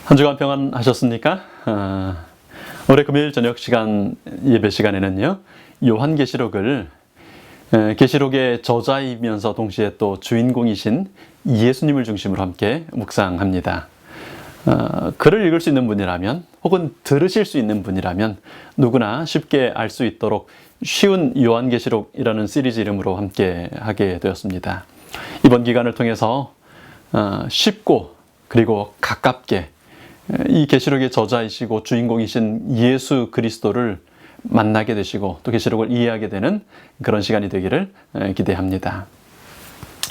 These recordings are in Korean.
한 주간 평안하셨습니까? 올해 금요일 저녁 시간 예배 시간에는요, 요한계시록을 계시록의 저자이면서 동시에 또 주인공이신 예수님을 중심으로 함께 묵상합니다. 글을 읽을 수 있는 분이라면 혹은 들으실 수 있는 분이라면 누구나 쉽게 알 수 있도록 쉬운 요한계시록이라는 시리즈 이름으로 함께 하게 되었습니다. 이번 기간을 통해서 쉽고 그리고 가깝게 이 계시록의 저자이시고 주인공이신 예수 그리스도를 만나게 되시고 또 계시록을 이해하게 되는 그런 시간이 되기를 기대합니다.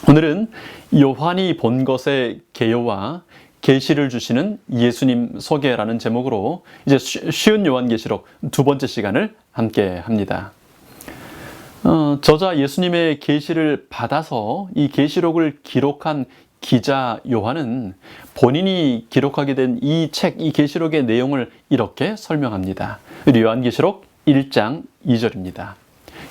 오늘은 요한이 본 것의 개요와 계시를 주시는 예수님 소개라는 제목으로 이제 쉬운 요한계시록 두 번째 시간을 함께 합니다. 저자 예수님의 계시를 받아서 이 계시록을 기록한 기자 요한은 본인이 기록하게 된 이 책, 이 계시록의 내용을 이렇게 설명합니다. 요한계시록 1장 2절입니다.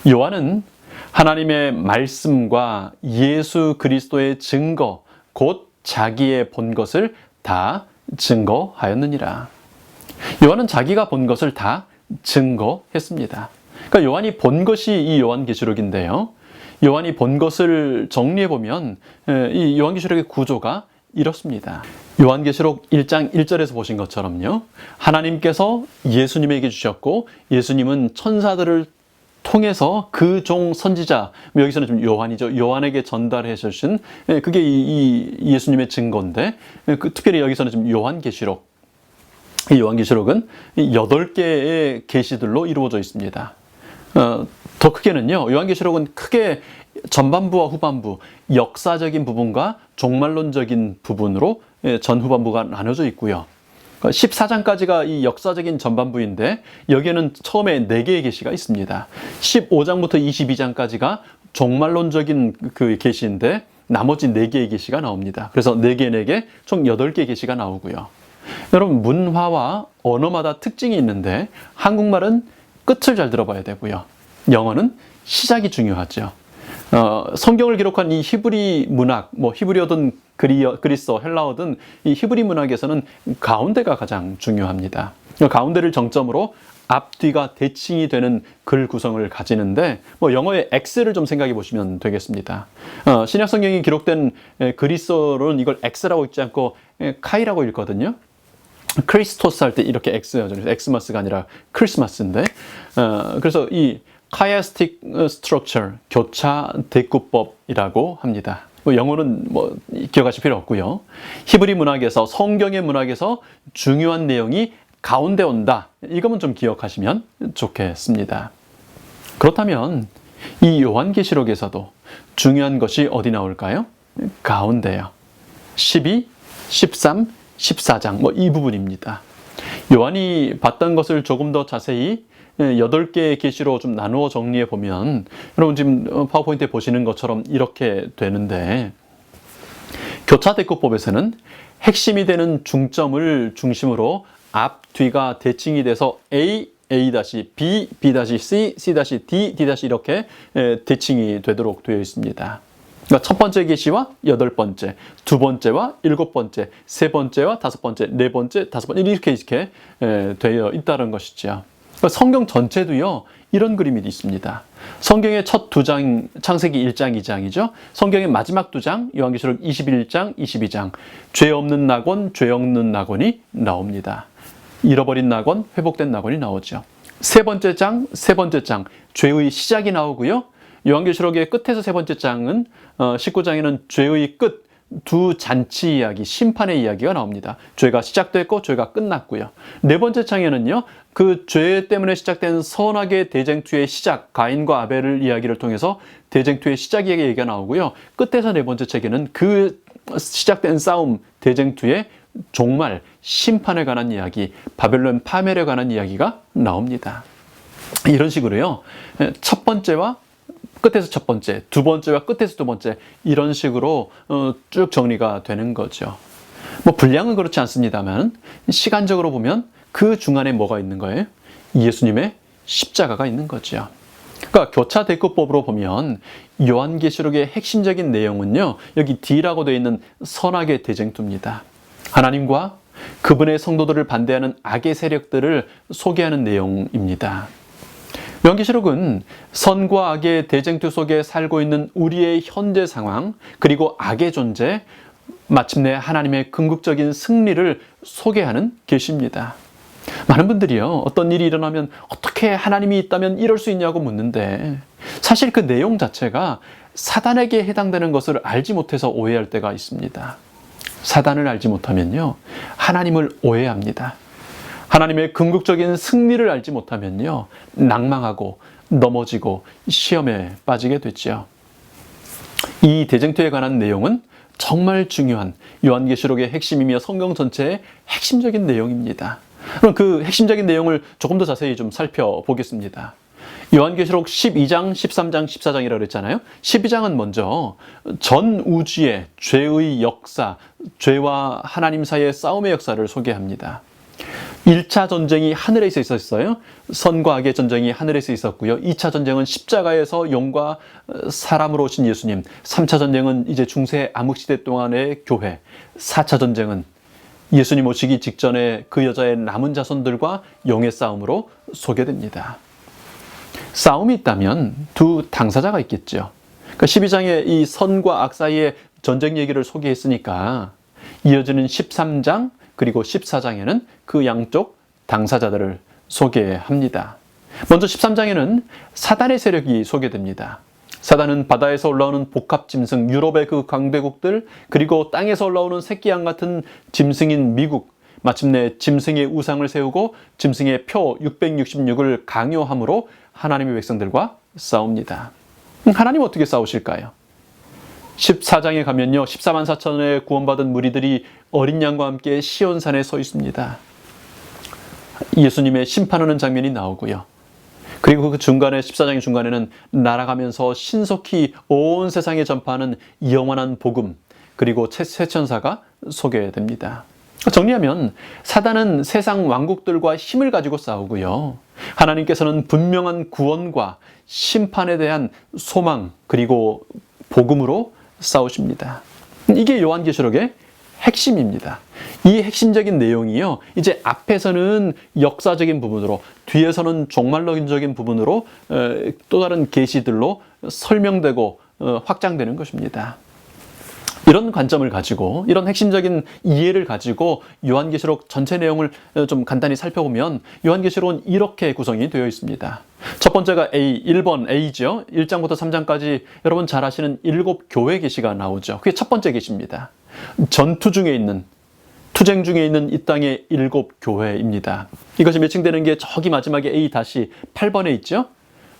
요한은 하나님의 말씀과 예수 그리스도의 증거, 곧 자기의 본 것을 다 증거하였느니라. 요한은 자기가 본 것을 다 증거했습니다. 그러니까 요한이 본 것이 이 요한계시록인데요. 요한이 본 것을 정리해보면 이 요한계시록의 구조가 이렇습니다. 요한계시록 1장 1절에서 보신 것처럼요, 하나님께서 예수님에게 주셨고 예수님은 천사들을 통해서 그 종 선지자, 여기서는 좀 요한이죠, 요한에게 전달해 주신 그게 이 예수님의 증거인데, 특별히 여기서는 좀 요한계시록, 이 요한계시록은 8개의 계시들로 이루어져 있습니다. 더 크게는요, 요한계시록은 크게 전반부와 후반부, 역사적인 부분과 종말론적인 부분으로 전후반부가 나눠져 있고요. 14장까지가 이 역사적인 전반부인데 여기에는 처음에 4개의 계시가 있습니다. 15장부터 22장까지가 종말론적인 그 계시인데 나머지 4개의 계시가 나옵니다. 그래서 4개, 4개, 총 8개의 계시가 나오고요. 여러분, 문화와 언어마다 특징이 있는데 한국말은 끝을 잘 들어봐야 되고요. 영어는 시작이 중요하죠. 성경을 기록한 이 히브리 문학, 히브리어든 그리스어, 헬라어든 이 히브리 문학에서는 가운데가 가장 중요합니다. 가운데를 정점으로 앞뒤가 대칭이 되는 글 구성을 가지는데, 영어의 X를 좀 생각해 보시면 되겠습니다. 신약 성경이 기록된 그리스어로는 이걸 X라고 읽지 않고 카이라고 읽거든요. 크리스토스 할 때 이렇게 엑스마스가 아니라 크리스마스인데, 그래서 이 카이아스틱 스트럭처, 교차 대구법이라고 합니다. 영어는 기억하실 필요 없고요. 히브리 문학에서, 성경의 문학에서 중요한 내용이 가운데 온다, 이거만 좀 기억하시면 좋겠습니다. 그렇다면 이 요한계시록에서도 중요한 것이 어디 나올까요? 가운데요. 12, 13, 14장, 이 부분입니다. 요한이 봤던 것을 조금 더 자세히 8개의 계시로 좀 나누어 정리해 보면, 여러분 지금 파워포인트에 보시는 것처럼 이렇게 되는데, 교차대꾸법에서는 핵심이 되는 중점을 중심으로 앞, 뒤가 대칭이 돼서 A, A-B, B-C, C-D, D- 이렇게 대칭이 되도록 되어 있습니다. 그러니까 첫 번째 계시와 8번째, 두 번째와 7번째, 세 번째와 5번째, 네 번째, 5번째, 이렇게 되어 있다는 것이죠. 성경 전체도요, 이런 그림이 있습니다. 성경의 첫 2장, 창세기 1장, 2장이죠. 성경의 마지막 2장, 요한계시록 21장, 22장, 죄 없는 낙원, 죄 없는 낙원이 나옵니다. 잃어버린 낙원, 회복된 낙원이 나오죠. 세 번째 장, 죄의 시작이 나오고요. 요한계시록의 끝에서 세 번째 장은 19장에는 죄의 끝, 두 잔치 이야기, 심판의 이야기가 나옵니다. 죄가 시작됐고 죄가 끝났고요. 네 번째 장에는요, 그 죄 때문에 시작된 선악의 대쟁투의 시작, 가인과 아벨을 이야기를 통해서 대쟁투의 시작 얘기가 나오고요. 끝에서 네 번째 책에는 그 시작된 싸움, 대쟁투의 종말, 심판에 관한 이야기, 바벨론 파멸에 관한 이야기가 나옵니다. 이런 식으로요, 첫 번째와 끝에서 첫 번째, 두 번째와 끝에서 두 번째, 이런 식으로 쭉 정리가 되는 거죠. 분량은 그렇지 않습니다만 시간적으로 보면 그 중간에 뭐가 있는 거예요? 예수님의 십자가가 있는 거죠. 그러니까 교차대꾸법으로 보면 요한계시록의 핵심적인 내용은요, 여기 D라고 되어 있는 선악의 대쟁투입니다. 하나님과 그분의 성도들을 반대하는 악의 세력들을 소개하는 내용입니다. 요한계시록은 선과 악의 대쟁투 속에 살고 있는 우리의 현재 상황, 그리고 악의 존재, 마침내 하나님의 궁극적인 승리를 소개하는 계시입니다. 많은 분들이요, 어떤 일이 일어나면 어떻게 하나님이 있다면 이럴 수 있냐고 묻는데, 사실 그 내용 자체가 사단에게 해당되는 것을 알지 못해서 오해할 때가 있습니다. 사단을 알지 못하면요, 하나님을 오해합니다. 하나님의 궁극적인 승리를 알지 못하면요, 낭망하고 넘어지고 시험에 빠지게 됐죠. 이 대쟁투에 관한 내용은 정말 중요한 요한계시록의 핵심이며 성경 전체의 핵심적인 내용입니다. 그럼 그 핵심적인 내용을 조금 더 자세히 좀 살펴보겠습니다. 요한계시록 12장, 13장, 14장이라고 그랬잖아요. 12장은 먼저 전 우주의 죄의 역사, 죄와 하나님 사이의 싸움의 역사를 소개합니다. 1차 전쟁이 하늘에서 있었어요. 선과 악의 전쟁이 하늘에서 있었고요. 2차 전쟁은 십자가에서 영과 사람으로 오신 예수님. 3차 전쟁은 이제 중세 암흑시대 동안의 교회. 4차 전쟁은 예수님 오시기 직전에 그 여자의 남은 자손들과 영의 싸움으로 소개됩니다. 싸움이 있다면 두 당사자가 있겠죠. 그러니까 12장에 이 선과 악 사이의 전쟁 얘기를 소개했으니까 이어지는 13장 그리고 14장에는 그 양쪽 당사자들을 소개합니다. 먼저 13장에는 사단의 세력이 소개됩니다. 사단은 바다에서 올라오는 복합 짐승, 유럽의 그 강대국들, 그리고 땅에서 올라오는 새끼양 같은 짐승인 미국, 마침내 짐승의 우상을 세우고 짐승의 표 666을 강요함으로 하나님의 백성들과 싸웁니다. 하나님 어떻게 싸우실까요? 14장에 가면요, 14만 4천의 구원받은 무리들이 어린 양과 함께 시온산에 서 있습니다. 예수님의 심판하는 장면이 나오고요. 그리고 그 중간에 14장의 중간에는 날아가면서 신속히 온 세상에 전파하는 영원한 복음, 그리고 새 천사가 소개됩니다. 정리하면 사단은 세상 왕국들과 힘을 가지고 싸우고요. 하나님께서는 분명한 구원과 심판에 대한 소망, 그리고 복음으로 싸우십니다. 이게 요한계시록의 핵심입니다. 이 핵심적인 내용이요, 이제 앞에서는 역사적인 부분으로, 뒤에서는 종말론적인 부분으로 또 다른 계시들로 설명되고 확장되는 것입니다. 이런 관점을 가지고, 이런 핵심적인 이해를 가지고 요한계시록 전체 내용을 좀 간단히 살펴보면 요한계시록은 이렇게 구성이 되어 있습니다. 첫 번째가 A, 1번 A죠. 1장부터 3장까지 여러분 잘 아시는 7교회 계시가 나오죠. 그게 첫 번째 계시입니다. 전투 중에 있는, 투쟁 중에 있는 이 땅의 7교회입니다. 이것이 매칭되는 게 저기 마지막에 A-8번에 있죠.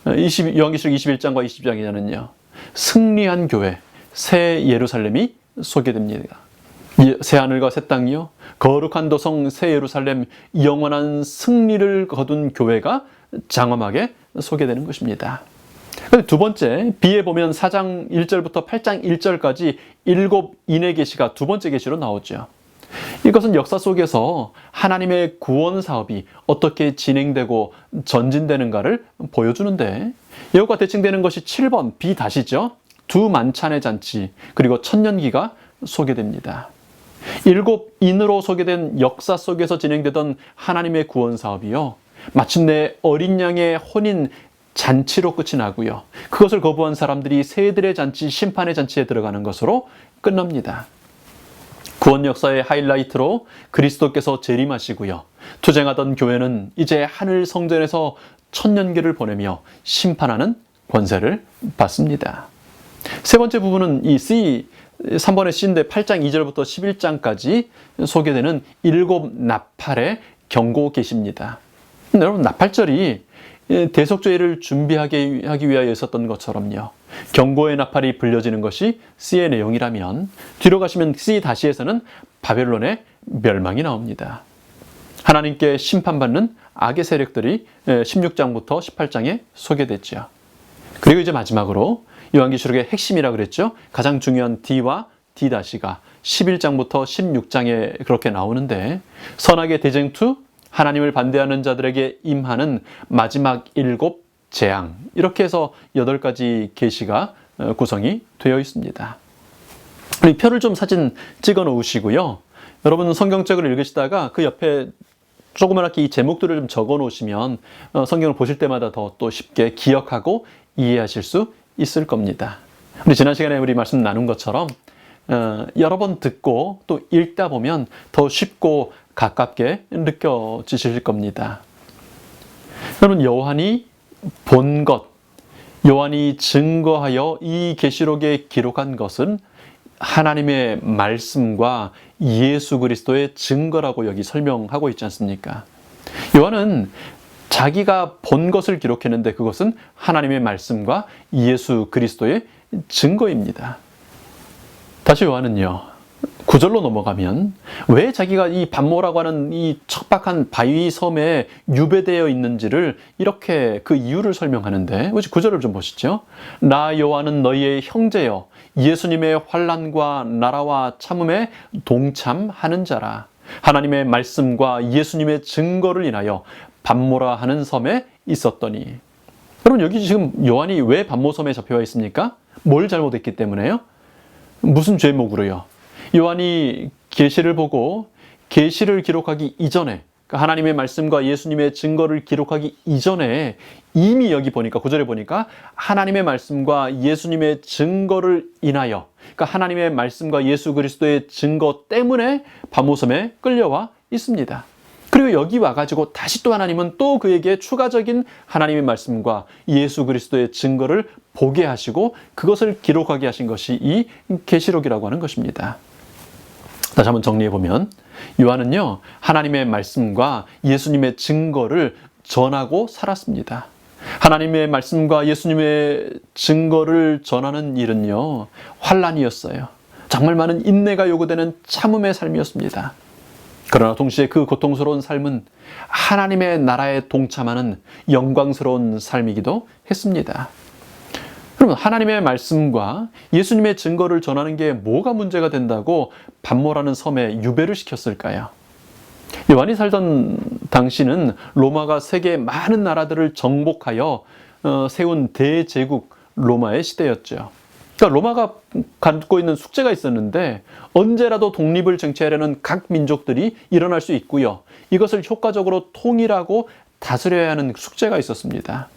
요한계시록 21장과 22장에는요, 승리한 교회, 새 예루살렘이 소개됩니다. 새 하늘과 새 땅이요, 거룩한 도성 새 예루살렘, 영원한 승리를 거둔 교회가 장엄하게 소개되는 것입니다. 두 번째, B에 보면 4장 1절부터 8장 1절까지 7 인의 계시가 두 번째 계시로 나오죠. 이것은 역사 속에서 하나님의 구원 사업이 어떻게 진행되고 전진되는가를 보여주는데, 이것과 대칭되는 것이 7번 B-죠. 두 만찬의 잔치, 그리고 천년기가 소개됩니다. 7 인으로 소개된 역사 속에서 진행되던 하나님의 구원 사업이요, 마침내 어린 양의 혼인 잔치로 끝이 나고요. 그것을 거부한 사람들이 새들의 잔치, 심판의 잔치에 들어가는 것으로 끝납니다. 구원 역사의 하이라이트로 그리스도께서 재림하시고요. 투쟁하던 교회는 이제 하늘 성전에서 천년기를 보내며 심판하는 권세를 받습니다. 세 번째 부분은 이 C, 3번의 C인데 8장 2절부터 11장까지 소개되는 7 나팔의 경고 계시입니다. 여러분, 나팔절이 대속죄를 준비하기 위하여 있었던 것처럼요, 경고의 나팔이 불려지는 것이 C의 내용이라면, 뒤로 가시면 C-에서는 바벨론의 멸망이 나옵니다. 하나님께 심판받는 악의 세력들이 16장부터 18장에 소개됐죠. 그리고 이제 마지막으로 요한계시록의 핵심이라 그랬죠. 가장 중요한 D와 D-가 11장부터 16장에 그렇게 나오는데, 선악의 대쟁투, 하나님을 반대하는 자들에게 임하는 마지막 7 재앙, 이렇게 해서 8가지 계시가 구성이 되어 있습니다. 우리 표를 좀 사진 찍어 놓으시고요. 여러분 성경책을 읽으시다가 그 옆에 조그맣게 이 제목들을 좀 적어 놓으시면 성경을 보실 때마다 더 또 쉽게 기억하고 이해하실 수 있을 겁니다. 우리 지난 시간에 우리 말씀 나눈 것처럼 여러 번 듣고 또 읽다 보면 더 쉽고 가깝게 느껴지실 겁니다. 여러분, 요한이 본 것, 요한이 증거하여 이 계시록에 기록한 것은 하나님의 말씀과 예수 그리스도의 증거라고 여기 설명하고 있지 않습니까? 요한은 자기가 본 것을 기록했는데 그것은 하나님의 말씀과 예수 그리스도의 증거입니다. 다시 요한은요, 9절로 넘어가면 왜 자기가 이 반모라고 하는 이 척박한 바위 섬에 유배되어 있는지를 이렇게 그 이유를 설명하는데, 9절을 좀 보시죠. 나 요한은 너희의 형제여 예수님의 환난과 나라와 참음에 동참하는 자라. 하나님의 말씀과 예수님의 증거를 인하여 반모라 하는 섬에 있었더니. 여러분, 여기 지금 요한이 왜 반모섬에 잡혀와 있습니까? 뭘 잘못했기 때문에요? 무슨 죄목으로요? 요한이 계시를 보고 계시를 기록하기 이전에, 하나님의 말씀과 예수님의 증거를 기록하기 이전에 이미 여기 보니까 9절에 보니까 하나님의 말씀과 예수님의 증거를 인하여, 그러니까 하나님의 말씀과 예수 그리스도의 증거 때문에 반모섬에 끌려와 있습니다. 그리고 여기 와가지고 다시 또 하나님은 또 그에게 추가적인 하나님의 말씀과 예수 그리스도의 증거를 보게 하시고 그것을 기록하게 하신 것이 이 계시록이라고 하는 것입니다. 다시 한번 정리해보면 요한은요, 하나님의 말씀과 예수님의 증거를 전하고 살았습니다. 하나님의 말씀과 예수님의 증거를 전하는 일은요, 환난이었어요. 정말 많은 인내가 요구되는 참음의 삶이었습니다. 그러나 동시에 그 고통스러운 삶은 하나님의 나라에 동참하는 영광스러운 삶이기도 했습니다. 그러면 하나님의 말씀과 예수님의 증거를 전하는 게 뭐가 문제가 된다고 반모라는 섬에 유배를 시켰을까요? 요한이 살던 당시는 로마가 세계의 많은 나라들을 정복하여 세운 대제국 로마의 시대였죠. 그러니까 로마가 갖고 있는 숙제가 있었는데 언제라도 독립을 쟁취하려는 각 민족들이 일어날 수 있고요. 이것을 효과적으로 통일하고 다스려야 하는 숙제가 있었습니다.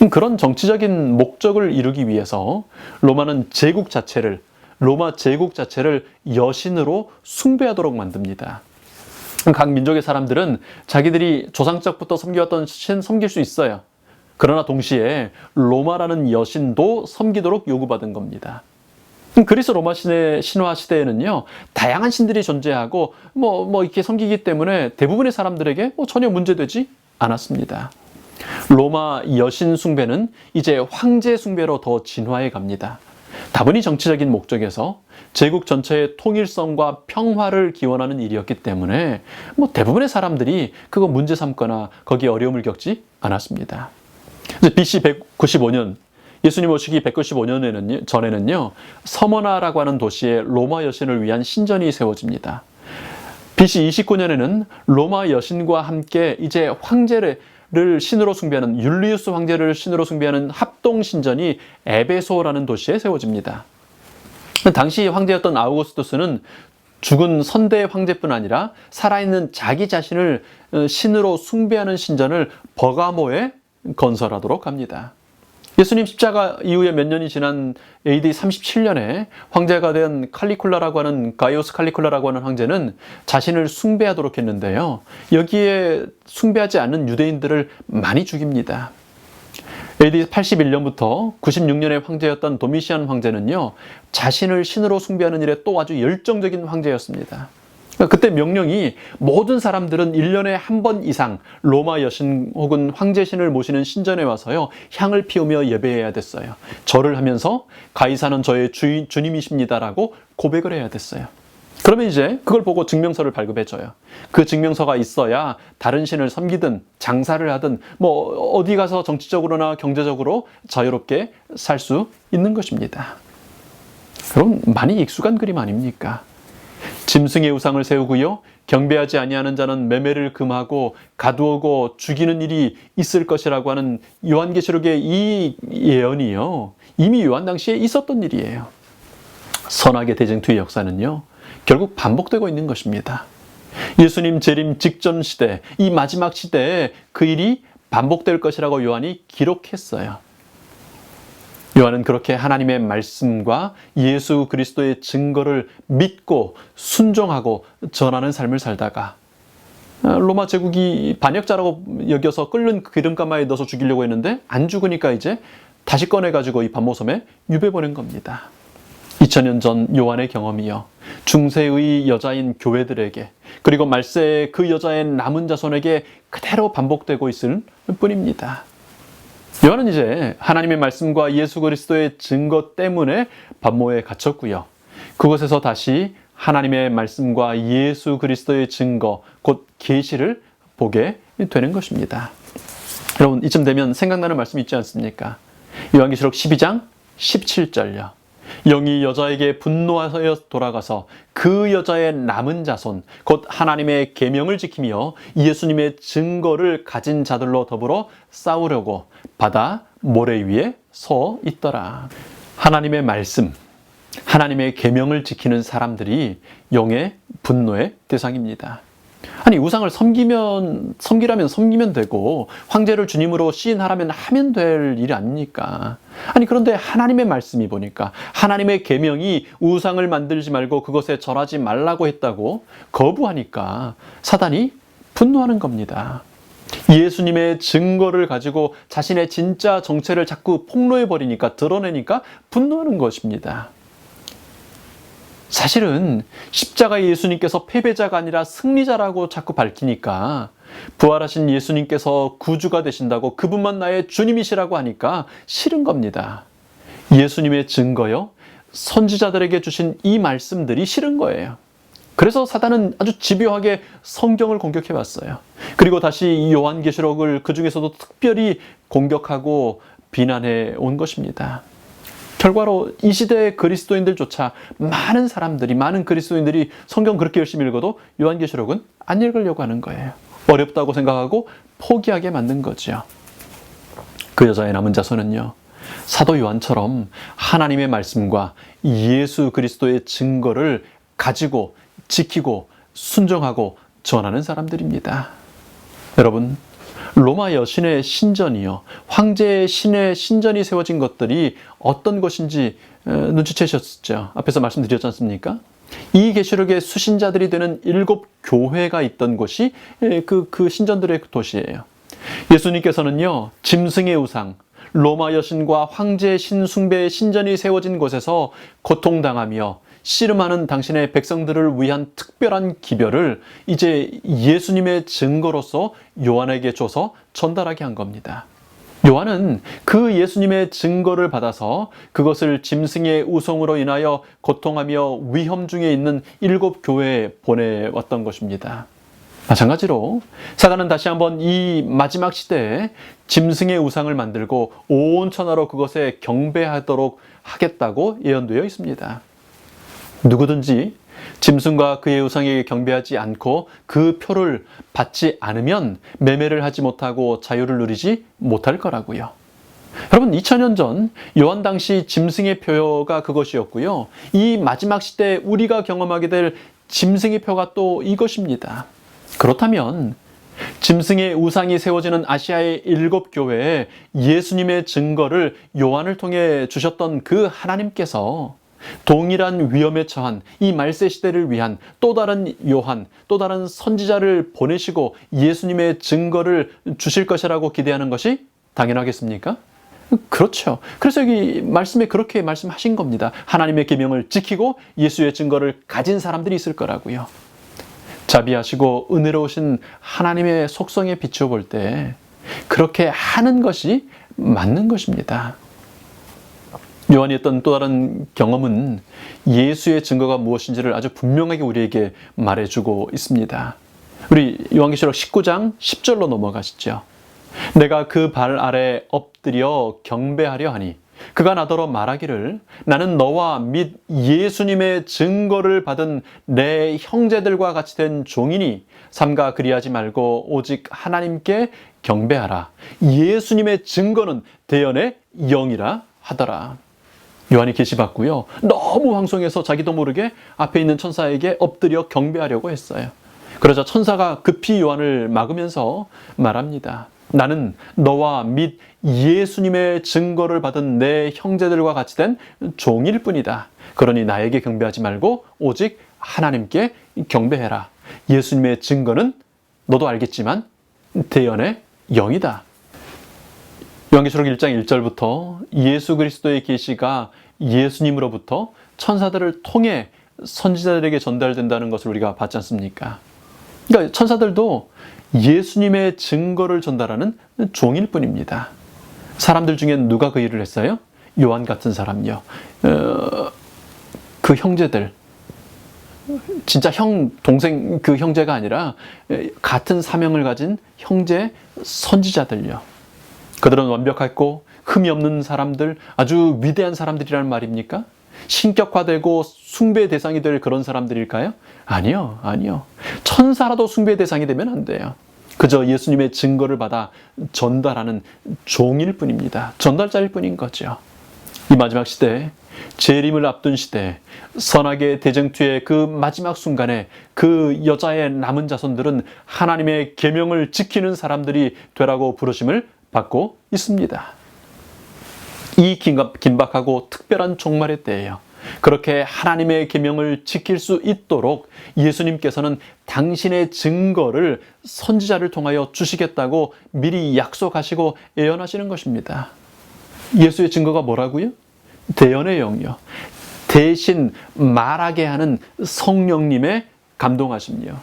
그런 정치적인 목적을 이루기 위해서 로마는 로마 제국 자체를 여신으로 숭배하도록 만듭니다. 각 민족의 사람들은 자기들이 조상적부터 섬겨왔던 신 섬길 수 있어요. 그러나 동시에 로마라는 여신도 섬기도록 요구받은 겁니다. 그리스 로마 신화 시대에는요, 다양한 신들이 존재하고 이렇게 섬기기 때문에 대부분의 사람들에게 전혀 문제되지 않았습니다. 로마 여신 숭배는 이제 황제 숭배로 더 진화해 갑니다. 다분히 정치적인 목적에서 제국 전체의 통일성과 평화를 기원하는 일이었기 때문에 대부분의 사람들이 그거 문제 삼거나 거기에 어려움을 겪지 않았습니다. BC 195년, 예수님 오시기 195년 전에는요, 서머나라고 하는 도시에 로마 여신을 위한 신전이 세워집니다. BC 29년에는 로마 여신과 함께 이제 황제를 신으로 숭배하는, 율리우스 황제를 신으로 숭배하는 합동 신전이 에베소라는 도시에 세워집니다. 당시 황제였던 아우구스투스는 죽은 선대 황제뿐 아니라 살아있는 자기 자신을 신으로 숭배하는 신전을 버가모에 건설하도록 합니다. 예수님 십자가 이후에 몇 년이 지난 AD 37년에 황제가 된 칼리쿨라라고 하는, 가이오스 칼리쿨라라고 하는 황제는 자신을 숭배하도록 했는데요, 여기에 숭배하지 않는 유대인들을 많이 죽입니다. AD 81년부터 96년의 황제였던 도미시안 황제는요, 자신을 신으로 숭배하는 일에 또 아주 열정적인 황제였습니다. 그때 명령이 모든 사람들은 1년에 한 번 이상 로마 여신 혹은 황제신을 모시는 신전에 와서요, 향을 피우며 예배해야 됐어요. 절을 하면서 가이사는 저의 주님이십니다라고 고백을 해야 됐어요. 그러면 이제 그걸 보고 증명서를 발급해줘요. 그 증명서가 있어야 다른 신을 섬기든 장사를 하든 어디 가서 정치적으로나 경제적으로 자유롭게 살 수 있는 것입니다. 그럼 많이 익숙한 그림 아닙니까? 짐승의 우상을 세우고요, 경배하지 아니하는 자는 매매를 금하고 가두고 죽이는 일이 있을 것이라고 하는 요한계시록의 이 예언이요, 이미 요한 당시에 있었던 일이에요. 선악의 대쟁투의 역사는요, 결국 반복되고 있는 것입니다. 예수님 재림 직전 시대, 이 마지막 시대에 그 일이 반복될 것이라고 요한이 기록했어요. 요한은 그렇게 하나님의 말씀과 예수 그리스도의 증거를 믿고 순종하고 전하는 삶을 살다가 로마 제국이 반역자라고 여겨서 끓는 기름가마에 넣어서 죽이려고 했는데 안 죽으니까 이제 다시 꺼내가지고 이 반모섬에 유배 보낸 겁니다. 2000년 전 요한의 경험이요, 중세의 여자인 교회들에게, 그리고 말세의 그 여자의 남은 자손에게 그대로 반복되고 있을 뿐입니다. 요한은 이제 하나님의 말씀과 예수 그리스도의 증거 때문에 반모에 갇혔고요, 그곳에서 다시 하나님의 말씀과 예수 그리스도의 증거, 곧 계시를 보게 되는 것입니다. 여러분, 이쯤 되면 생각나는 말씀이 있지 않습니까? 요한계시록 12장 17절요. 영이 여자에게 분노하여 돌아가서 그 여자의 남은 자손, 곧 하나님의 계명을 지키며 예수님의 증거를 가진 자들로 더불어 싸우려고 바다 모래 위에 서 있더라. 하나님의 말씀, 하나님의 계명을 지키는 사람들이 영의 분노의 대상입니다. 아니, 우상을 섬기라면 섬기면 되고 황제를 주님으로 시인하라면 하면 될 일이 아닙니까? 아니, 그런데 하나님의 말씀이 보니까 하나님의 계명이 우상을 만들지 말고 그것에 절하지 말라고 했다고 거부하니까 사단이 분노하는 겁니다. 예수님의 증거를 가지고 자신의 진짜 정체를 자꾸 폭로해버리니까, 드러내니까 분노하는 것입니다. 사실은 십자가의 예수님께서 패배자가 아니라 승리자라고 자꾸 밝히니까, 부활하신 예수님께서 구주가 되신다고, 그분만 나의 주님이시라고 하니까 싫은 겁니다. 예수님의 증거요, 선지자들에게 주신 이 말씀들이 싫은 거예요. 그래서 사단은 아주 집요하게 성경을 공격해 왔어요. 그리고 다시 요한계시록을 그 중에서도 특별히 공격하고 비난해 온 것입니다. 결과로 이 시대의 그리스도인들조차 많은 그리스도인들이 성경 그렇게 열심히 읽어도 요한계시록은 안 읽으려고 하는 거예요. 어렵다고 생각하고 포기하게 만든 거죠. 그 여자의 남은 자손은요, 사도 요한처럼 하나님의 말씀과 예수 그리스도의 증거를 가지고 지키고 순종하고 전하는 사람들입니다. 여러분, 로마 여신의 신전이요, 황제의 신의 신전이 세워진 것들이 어떤 것인지 눈치채셨죠? 앞에서 말씀드렸지 않습니까? 이 계시록의 수신자들이 되는 7 교회가 있던 곳이 그 신전들의 도시예요. 예수님께서는요, 짐승의 우상, 로마 여신과 황제의 신숭배의 신전이 세워진 곳에서 고통당하며 씨름하는 당신의 백성들을 위한 특별한 기별을 이제 예수님의 증거로서 요한에게 줘서 전달하게 한 겁니다. 요한은 그 예수님의 증거를 받아서 그것을 짐승의 우송으로 인하여 고통하며 위험 중에 있는 7 교회에 보내왔던 것입니다. 마찬가지로 사단은 다시 한번 이 마지막 시대에 짐승의 우상을 만들고 온 천하로 그것에 경배하도록 하겠다고 예언되어 있습니다. 누구든지 짐승과 그의 우상에게 경배하지 않고 그 표를 받지 않으면 매매를 하지 못하고 자유를 누리지 못할 거라고요. 여러분, 2000년 전 요한 당시 짐승의 표가 그것이었고요, 이 마지막 시대에 우리가 경험하게 될 짐승의 표가 또 이것입니다. 그렇다면 짐승의 우상이 세워지는 아시아의 7 교회에 예수님의 증거를 요한을 통해 주셨던 그 하나님께서 동일한 위험에 처한 이 말세 시대를 위한 또 다른 요한, 또 다른 선지자를 보내시고 예수님의 증거를 주실 것이라고 기대하는 것이 당연하겠습니까? 그렇죠. 그래서 여기 말씀에 그렇게 말씀하신 겁니다. 하나님의 계명을 지키고 예수의 증거를 가진 사람들이 있을 거라고요. 자비하시고 은혜로우신 하나님의 속성에 비추어 볼 때 그렇게 하는 것이 맞는 것입니다. 요한이 했던 또 다른 경험은 예수의 증거가 무엇인지를 아주 분명하게 우리에게 말해주고 있습니다. 우리 요한계시록 19장 10절로 넘어가시죠. 내가 그 발 아래 엎드려 경배하려 하니 그가 나더러 말하기를, 나는 너와 및 예수님의 증거를 받은 내 형제들과 같이 된 종이니 삼가 그리하지 말고 오직 하나님께 경배하라. 예수님의 증거는 대언의 영이라 하더라. 요한이 계시받고요. 너무 황송해서 자기도 모르게 앞에 있는 천사에게 엎드려 경배하려고 했어요. 그러자 천사가 급히 요한을 막으면서 말합니다. 나는 너와 및 예수님의 증거를 받은 내 형제들과 같이 된 종일 뿐이다. 그러니 나에게 경배하지 말고 오직 하나님께 경배해라. 예수님의 증거는 너도 알겠지만 대연의 영이다. 요한계시록 1장 1절부터 예수 그리스도의 계시가 예수님으로부터 천사들을 통해 선지자들에게 전달된다는 것을 우리가 봤지 않습니까? 그러니까 천사들도 예수님의 증거를 전달하는 종일 뿐입니다. 사람들 중엔 누가 그 일을 했어요? 요한 같은 사람요. 그 형제들, 진짜 동생 그 형제가 아니라 같은 사명을 가진 형제 선지자들요. 그들은 완벽하고 흠이 없는 사람들, 아주 위대한 사람들이란 말입니까? 신격화되고 숭배의 대상이 될 그런 사람들일까요? 아니요. 천사라도 숭배의 대상이 되면 안 돼요. 그저 예수님의 증거를 받아 전달하는 종일 뿐입니다. 전달자일 뿐인 거죠. 이 마지막 시대에, 재림을 앞둔 시대에, 선악의 대쟁투의 그 마지막 순간에 그 여자의 남은 자손들은 하나님의 계명을 지키는 사람들이 되라고 부르심을 받고 있습니다. 이 긴박하고 특별한 종말의 때예요. 그렇게 하나님의 계명을 지킬 수 있도록 예수님께서는 당신의 증거를 선지자를 통하여 주시겠다고 미리 약속하시고 예언하시는 것입니다. 예수의 증거가 뭐라고요? 대연의 영이요. 대신 말하게 하는 성령님의 감동하심이요.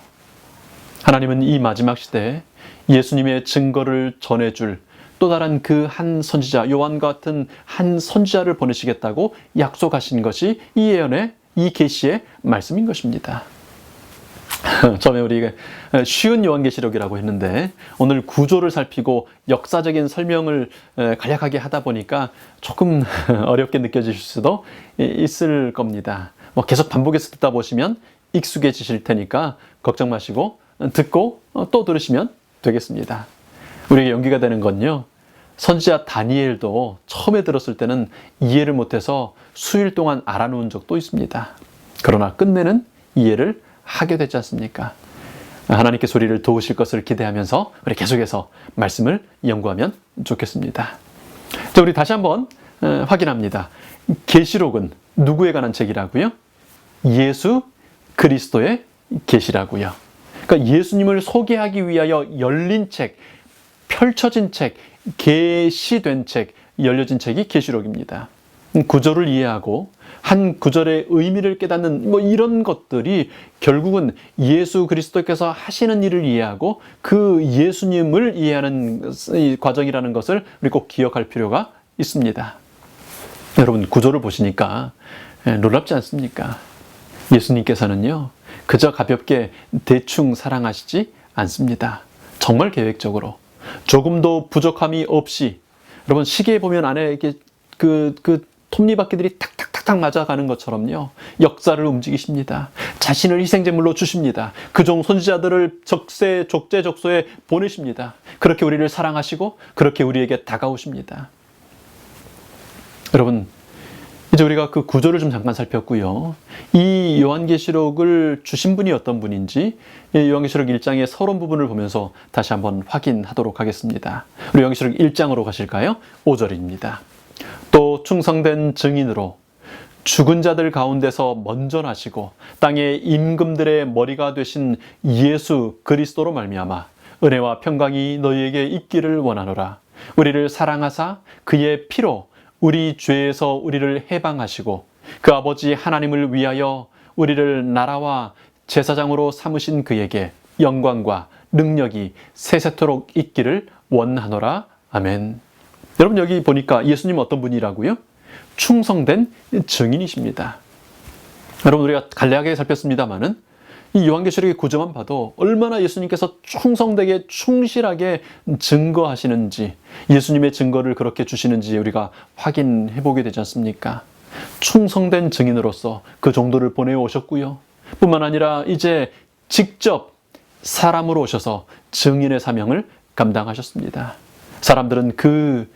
하나님은 이 마지막 시대에 예수님의 증거를 전해줄 또 다른 그 한 선지자, 요한 같은 한 선지자를 보내시겠다고 약속하신 것이 이 예언의, 이 계시의 말씀인 것입니다. 처음에 우리가 쉬운 요한계시록이라고 했는데 오늘 구조를 살피고 역사적인 설명을 간략하게 하다 보니까 조금 어렵게 느껴지실 수도 있을 겁니다. 계속 반복해서 듣다 보시면 익숙해지실 테니까 걱정 마시고 듣고 또 들으시면 되겠습니다. 우리에게 용기가 되는 건요, 선지자 다니엘도 처음에 들었을 때는 이해를 못해서 수일 동안 알아놓은 적도 있습니다. 그러나 끝내는 이해를 하게 되지 않습니까? 하나님께서 우리를 도우실 것을 기대하면서 우리 계속해서 말씀을 연구하면 좋겠습니다. 자, 우리 다시 한번 확인합니다. 계시록은 누구에 관한 책이라고요? 예수 그리스도의 계시라고요. 그러니까 예수님을 소개하기 위하여 열린 책, 펼쳐진 책, 계시된 책, 열려진 책이 계시록입니다. 구절을 이해하고 한 구절의 의미를 깨닫는 이런 것들이 결국은 예수 그리스도께서 하시는 일을 이해하고 그 예수님을 이해하는 과정이라는 것을 우리 꼭 기억할 필요가 있습니다. 여러분, 구절을 보시니까 놀랍지 않습니까? 예수님께서는요, 그저 가볍게 대충 사랑하시지 않습니다. 정말 계획적으로, 조금도 부족함이 없이, 여러분 시계에 보면 안에 이렇게 그 톱니바퀴들이 탁탁탁탁 맞아가는 것처럼요, 역사를 움직이십니다. 자신을 희생제물로 주십니다. 그종 선지자들을 적재적소에 보내십니다. 그렇게 우리를 사랑하시고 그렇게 우리에게 다가오십니다. 여러분, 이제 우리가 그 구조를 좀 잠깐 살폈고요. 이 요한계시록을 주신 분이 어떤 분인지 요한계시록 1장의 서론 부분을 보면서 다시 한번 확인하도록 하겠습니다. 우리 요한계시록 1장으로 가실까요? 5절입니다. 또 충성된 증인으로 죽은 자들 가운데서 먼저 나시고 땅의 임금들의 머리가 되신 예수 그리스도로 말미암아 은혜와 평강이 너희에게 있기를 원하노라. 우리를 사랑하사 그의 피로 우리 죄에서 우리를 해방하시고 그 아버지 하나님을 위하여 우리를 나라와 제사장으로 삼으신 그에게 영광과 능력이 세세토록 있기를 원하노라. 아멘. 여러분, 여기 보니까 예수님 어떤 분이라고요? 충성된 증인이십니다. 여러분, 우리가 간략하게 살폈습니다마는 이 요한계시록의 구조만 봐도 얼마나 예수님께서 충성되게 충실하게 증거하시는지, 예수님의 증거를 그렇게 주시는지 우리가 확인해 보게 되지 않습니까? 충성된 증인으로서 그 정도를 보내오셨고요. 뿐만 아니라 이제 직접 사람으로 오셔서 증인의 사명을 감당하셨습니다. 사람들은 그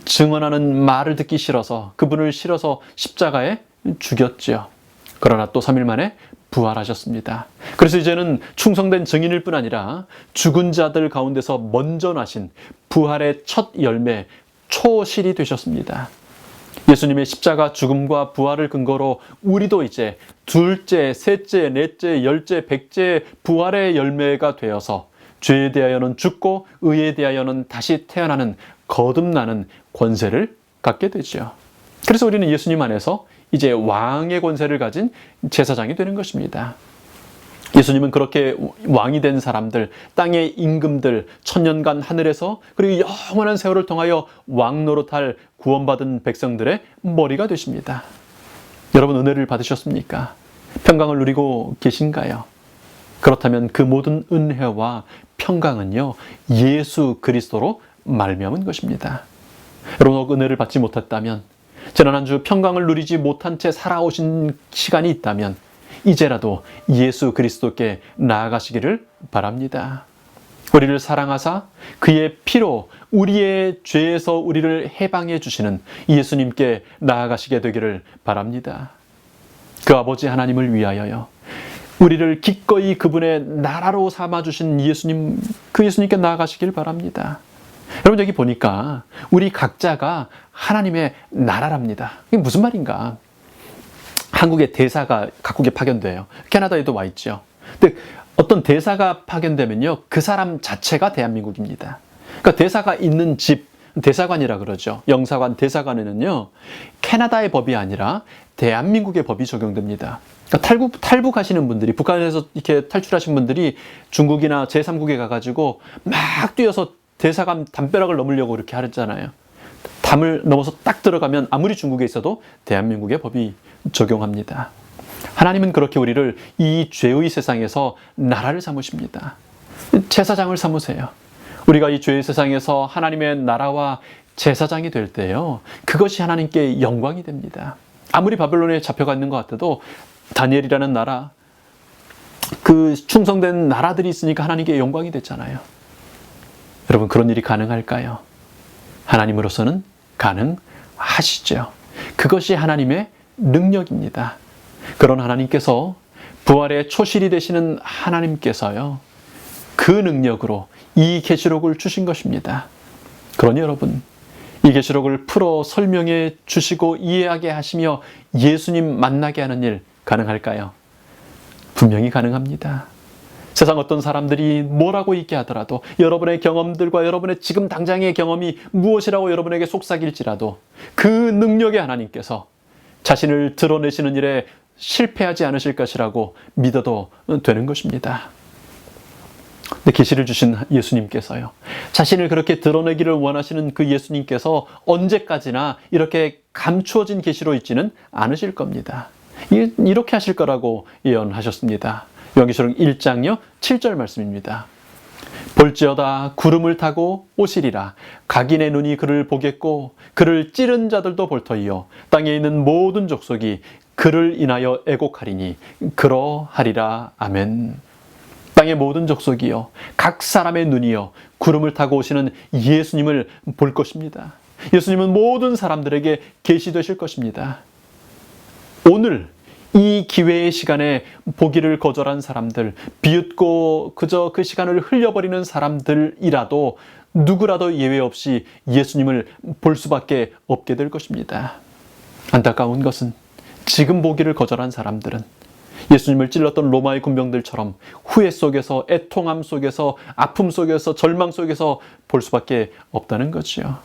증언하는 말을 듣기 싫어서 그분을 실어서 십자가에 죽였지요. 그러나 또 3일 만에 부활하셨습니다. 그래서 이제는 충성된 증인일 뿐 아니라 죽은 자들 가운데서 먼저 나신 부활의 첫 열매, 초실이 되셨습니다. 예수님의 십자가 죽음과 부활을 근거로 우리도 이제 둘째, 셋째, 넷째, 열째, 백째 부활의 열매가 되어서 죄에 대하여는 죽고 의에 대하여는 다시 태어나는 거듭나는 권세를 갖게 되죠. 그래서 우리는 예수님 안에서 이제 왕의 권세를 가진 제사장이 되는 것입니다. 예수님은 그렇게 왕이 된 사람들, 땅의 임금들, 천년간 하늘에서 그리고 영원한 세월을 통하여 왕 노릇할 구원받은 백성들의 머리가 되십니다. 여러분 은혜를 받으셨습니까? 평강을 누리고 계신가요? 그렇다면 그 모든 은혜와 평강은요, 예수 그리스도로 말미암은 것입니다. 여러분 은혜를 받지 못했다면, 지난 한 주 평강을 누리지 못한 채 살아오신 시간이 있다면 이제라도 예수 그리스도께 나아가시기를 바랍니다. 우리를 사랑하사 그의 피로 우리의 죄에서 우리를 해방해 주시는 예수님께 나아가시게 되기를 바랍니다. 그 아버지 하나님을 위하여요, 우리를 기꺼이 그분의 나라로 삼아주신 예수님, 그 예수님께 나아가시길 바랍니다. 여러분 여기 보니까 우리 각자가 하나님의 나라랍니다. 이게 무슨 말인가? 한국의 대사가 각국에 파견돼요. 캐나다에도 와 있죠. 근데 어떤 대사가 파견되면요, 그 사람 자체가 대한민국입니다. 그러니까 대사가 있는 집, 대사관이라 그러죠. 영사관, 대사관에는요, 캐나다의 법이 아니라 대한민국의 법이 적용됩니다. 그러니까 탈북하시는 분들이, 북한에서 이렇게 탈출하신 분들이 중국이나 제3국에 가가지고 막 뛰어서 대사관 담벼락을 넘으려고 이렇게 하잖아요. 담을 넘어서 딱 들어가면 아무리 중국에 있어도 대한민국의 법이 적용합니다. 하나님은 그렇게 우리를 이 죄의 세상에서 나라를 삼으십니다. 제사장을 삼으세요. 우리가 이 죄의 세상에서 하나님의 나라와 제사장이 될 때요, 그것이 하나님께 영광이 됩니다. 아무리 바벨론에 잡혀가 있는 것 같아도 다니엘이라는 나라, 그 충성된 나라들이 있으니까 하나님께 영광이 됐잖아요. 여러분 그런 일이 가능할까요? 하나님으로서는 가능하시죠. 그것이 하나님의 능력입니다. 그런 하나님께서, 부활의 초실이 되시는 하나님께서요, 그 능력으로 이 계시록을 주신 것입니다. 그러니 여러분, 이 계시록을 풀어 설명해 주시고 이해하게 하시며 예수님 만나게 하는 일 가능할까요? 분명히 가능합니다. 세상 어떤 사람들이 뭐라고 있게 하더라도, 여러분의 경험들과 여러분의 지금 당장의 경험이 무엇이라고 여러분에게 속삭일지라도 그 능력의 하나님께서 자신을 드러내시는 일에 실패하지 않으실 것이라고 믿어도 되는 것입니다. 근데 계시를 주신 예수님께서요, 자신을 그렇게 드러내기를 원하시는 그 예수님께서 언제까지나 이렇게 감추어진 계시로 있지는 않으실 겁니다. 이렇게 하실 거라고 예언하셨습니다. 요한계시록 1장요 7절 말씀입니다. 볼지어다 구름을 타고 오시리라. 각인의 눈이 그를 보겠고 그를 찌른 자들도 볼 터이요 땅에 있는 모든 족속이 그를 인하여 애곡하리니 그러하리라. 아멘. 땅의 모든 족속이요, 각 사람의 눈이요, 구름을 타고 오시는 예수님을 볼 것입니다. 예수님은 모든 사람들에게 계시되실 것입니다. 오늘 이 기회의 시간에 보기를 거절한 사람들, 비웃고 그저 그 시간을 흘려버리는 사람들이라도 누구라도 예외 없이 예수님을 볼 수밖에 없게 될 것입니다. 안타까운 것은 지금 보기를 거절한 사람들은 예수님을 찔렀던 로마의 군병들처럼 후회 속에서, 애통함 속에서, 아픔 속에서, 절망 속에서 볼 수밖에 없다는 거지요.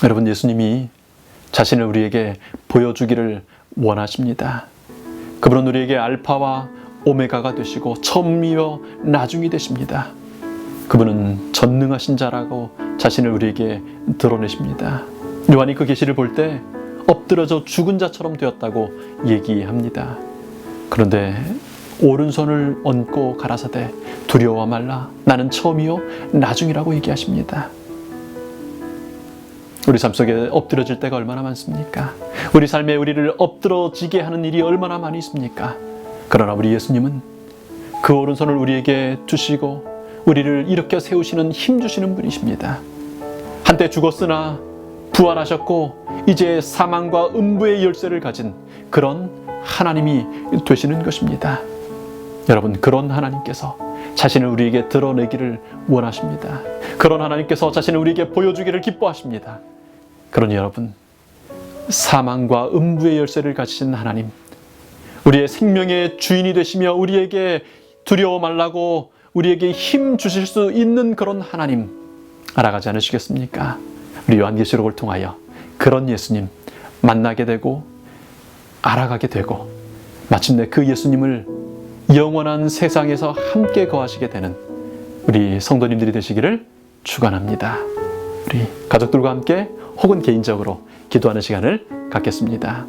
여러분, 예수님이 자신을 우리에게 보여주기를 원하십니다. 그분은 우리에게 알파와 오메가가 되시고 처음이요 나중이 되십니다. 그분은 전능하신 자라고 자신을 우리에게 드러내십니다. 요한이 그 계시를 볼 때 엎드려져 죽은 자처럼 되었다고 얘기합니다. 그런데 오른손을 얹고 가라사대 두려워 말라, 나는 처음이요 나중이라고 얘기하십니다. 우리 삶 속에 엎드려질 때가 얼마나 많습니까? 우리 삶에 우리를 엎드러지게 하는 일이 얼마나 많이 있습니까? 그러나 우리 예수님은 그 오른손을 우리에게 주시고 우리를 일으켜 세우시는 힘 주시는 분이십니다. 한때 죽었으나 부활하셨고 이제 사망과 음부의 열쇠를 가진 그런 하나님이 되시는 것입니다. 여러분, 그런 하나님께서 자신을 우리에게 드러내기를 원하십니다. 그런 하나님께서 자신을 우리에게 보여주기를 기뻐하십니다. 그러니 여러분, 사망과 음부의 열쇠를 가지신 하나님, 우리의 생명의 주인이 되시며 우리에게 두려워 말라고 우리에게 힘 주실 수 있는 그런 하나님 알아가지 않으시겠습니까? 우리 요한계시록을 통하여 그런 예수님 만나게 되고 알아가게 되고 마침내 그 예수님을 영원한 세상에서 함께 거하시게 되는 우리 성도님들이 되시기를 축원합니다. 우리 가족들과 함께 혹은 개인적으로 기도하는 시간을 갖겠습니다.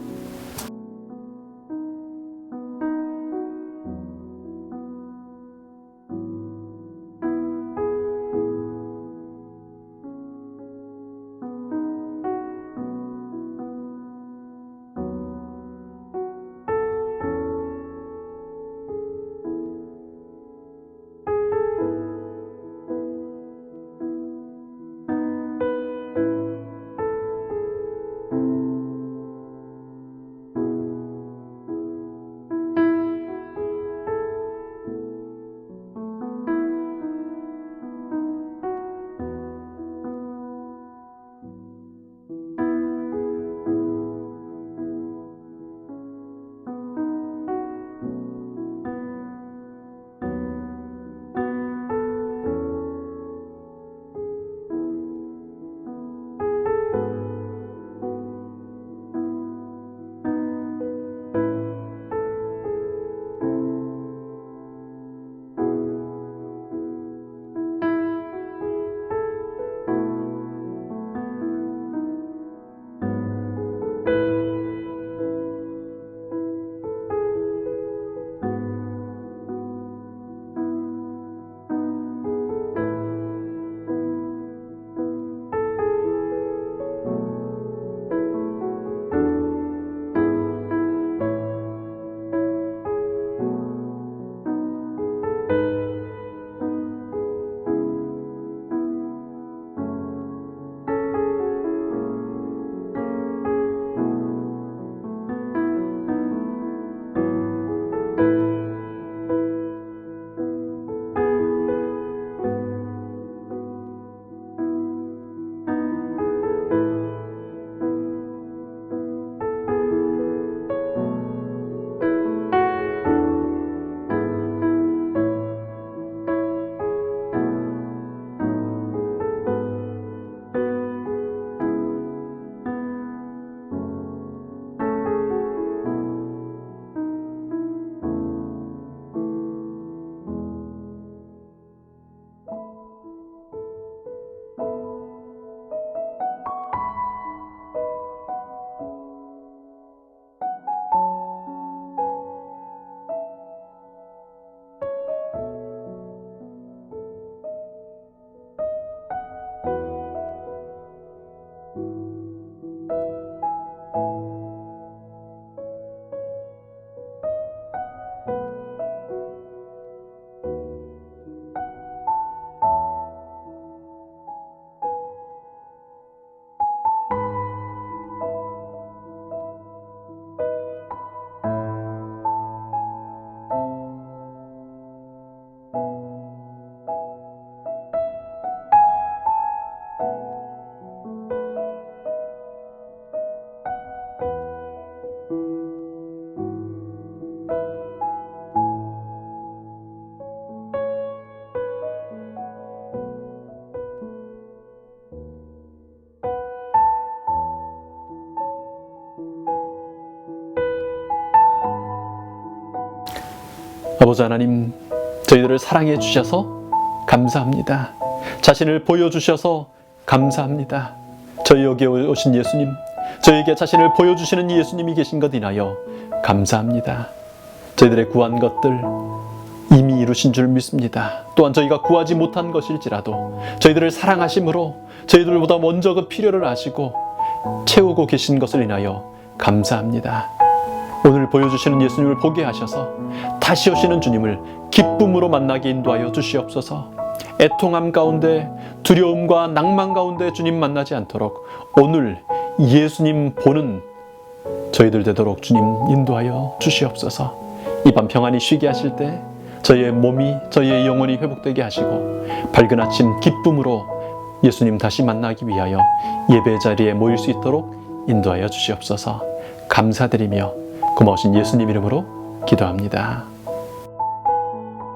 아버지 하나님, 저희들을 사랑해 주셔서 감사합니다. 자신을 보여주셔서 감사합니다. 저희에게 오신 예수님, 저희에게 자신을 보여주시는 예수님이 계신 것 인하여 감사합니다. 저희들의 구한 것들 이미 이루신 줄 믿습니다. 또한 저희가 구하지 못한 것일지라도 저희들을 사랑하심으로 저희들보다 먼저 그 필요를 아시고 채우고 계신 것을 인하여 감사합니다. 오늘 보여주시는 예수님을 보게 하셔서 다시 오시는 주님을 기쁨으로 만나게 인도하여 주시옵소서. 애통함 가운데, 두려움과 낭만 가운데 주님 만나지 않도록 오늘 예수님 보는 저희들 되도록 주님 인도하여 주시옵소서. 이 밤 평안히 쉬게 하실 때 저희의 몸이, 저희의 영혼이 회복되게 하시고 밝은 아침 기쁨으로 예수님 다시 만나기 위하여 예배 자리에 모일 수 있도록 인도하여 주시옵소서. 감사드리며 고마우신 예수님 이름으로 기도합니다.